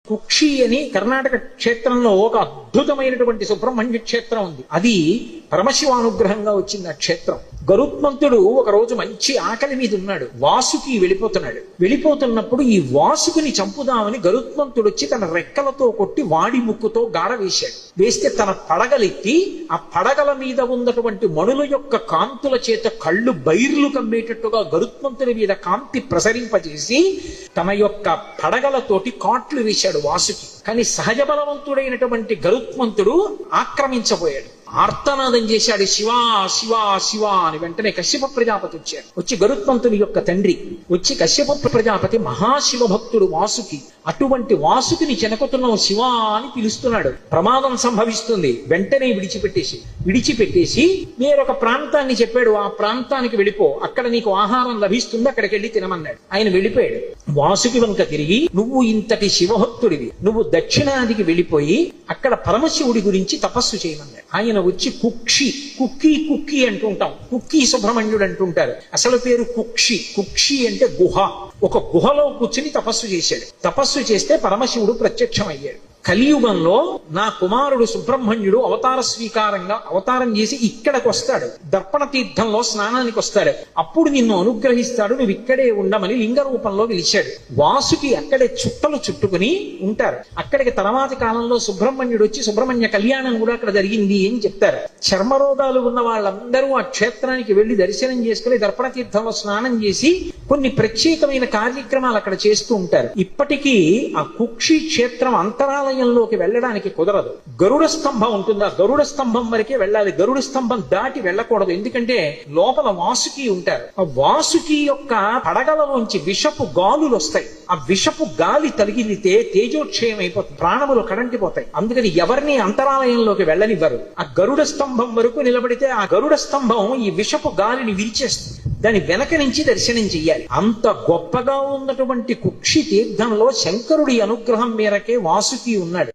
కుక్షి అని కర్ణాటక క్షేత్రంలో ఒక అద్భుతమైనటువంటి సుబ్రహ్మణ్య క్షేత్రం ఉంది. అది పరమశివానుగ్రహంగా వచ్చింది ఆ క్షేత్రం. గరుత్మంతుడు ఒక రోజు మంచి ఆకలి మీద ఉన్నాడు. వాసుకి వెళ్ళిపోతున్నప్పుడు ఈ వాసుకుని చంపుదామని గరుత్మంతుడు వచ్చి తన రెక్కలతో కొట్టి వాడి ముక్కుతో గాడ వేశాడు. వేస్తే తన పడగలెత్తి ఆ పడగల మీద ఉన్నటువంటి మణుల యొక్క కాంతుల చేత కళ్ళు బైర్లు కమ్మేటట్టుగా గరుత్మంతుడి మీద కాంతి ప్రసరింపజేసి తన యొక్క పడగలతోటి కాట్లు వేశాడు వాసుకి. కానీ సహజ బలవంతుడైనటువంటి గరుత్మంతుడు ఆక్రమించబోయాడు. ఆర్తనాదం చేశాడు, శివా శివా శివా అని. వెంటనే కశ్యప ప్రజాపతి వచ్చాడు. వచ్చి గరుత్మంతుని యొక్క తండ్రి వచ్చి కశ్యప ప్రజాపతి మహాశివ భక్తుడు వాసుకి. అటువంటి వాసుకిని చెనకుతున్నావు శివా అని పిలుస్తున్నాడు. ప్రమాదం సంభవిస్తుంది. వెంటనే విడిచిపెట్టేసి వేరొక ప్రాంతాన్ని చెప్పాడు. ఆ ప్రాంతానికి వెళ్ళిపో, అక్కడ నీకు ఆహారం లభిస్తుంది, అక్కడికి వెళ్ళి తినమన్నాడు. ఆయన వెళ్ళిపోయాడు. వాసుకి వంక తిరిగి, నువ్వు ఇంతటి శివభక్తుడివి, నువ్వు దక్షిణాదికి వెళ్ళిపోయి అక్కడ పరమశివుడి గురించి తపస్సు చేయమన్నాడు. ఆయన వచ్చి కుక్కి అంటుంటాం, కుక్కీ సుబ్రహ్మణ్యుడు అంటుంటారు. అసలు పేరు కుక్షి అంటే గుహ. ఒక గుహలో కూర్చుని తపస్సు చేశాడు. తపస్సు చేస్తే పరమశివుడు ప్రత్యక్షమయ్యాడు. కలియుగంలో నా కుమారుడు సుబ్రహ్మణ్యుడు అవతారం చేసి ఇక్కడికి వస్తాడు. దర్పణ తీర్థంలో స్నానానికి వస్తాడు. అప్పుడు నిన్ను అనుగ్రహిస్తాడు, నువ్వు ఇక్కడే ఉండమని లింగ రూపంలో పిలిచాడు. వాసుకి అక్కడే చుట్టలు చుట్టుకుని ఉంటారు. అక్కడికి తర్వాతి కాలంలో సుబ్రహ్మణ్యుడు వచ్చి సుబ్రహ్మణ్య కళ్యాణం కూడా అక్కడ జరిగింది అని చెప్తారు. చర్మరోగాలు ఉన్న వాళ్ళందరూ ఆ క్షేత్రానికి వెళ్లి దర్శనం చేసుకుని దర్పణ తీర్థంలో స్నానం చేసి కొన్ని ప్రత్యేకమైన కార్యక్రమాలు అక్కడ చేస్తూ ఉంటారు. ఇప్పటికీ ఆ కుక్షి క్షేత్రం అంతరాలయంలోకి వెళ్ళడానికి కుదరదు. గరుడ స్తంభం ఉంటుంది, ఆ గరుడ స్తంభం వరకే వెళ్ళాలి. గరుడ స్తంభం దాటి వెళ్ళకూడదు. ఎందుకంటే లోపల వాసుకి ఉంటారు. ఆ వాసుకి యొక్క పడగలలోంచి విషపు గాలులు వస్తాయి. ఆ విషపు గాలి తగిలితే తేజోక్షయం అయిపోతుంది, ప్రాణములు కడంటిపోతాయి. అందుకని ఎవరిని అంతరాలయంలోకి వెళ్ళనివ్వరు. ఆ గరుడ స్తంభం వరకు నిలబడితే ఆ గరుడ స్తంభం ఈ విషపు గాలిని విరిచేస్తుంది. దాని వెనక నుంచి దర్శనం చెయ్యాలి. అంత గొప్పగా ఉన్నటువంటి కుక్షి తీర్థంలో శంకరుడి అనుగ్రహం మేరకే వాసుకి ఉన్నాడు.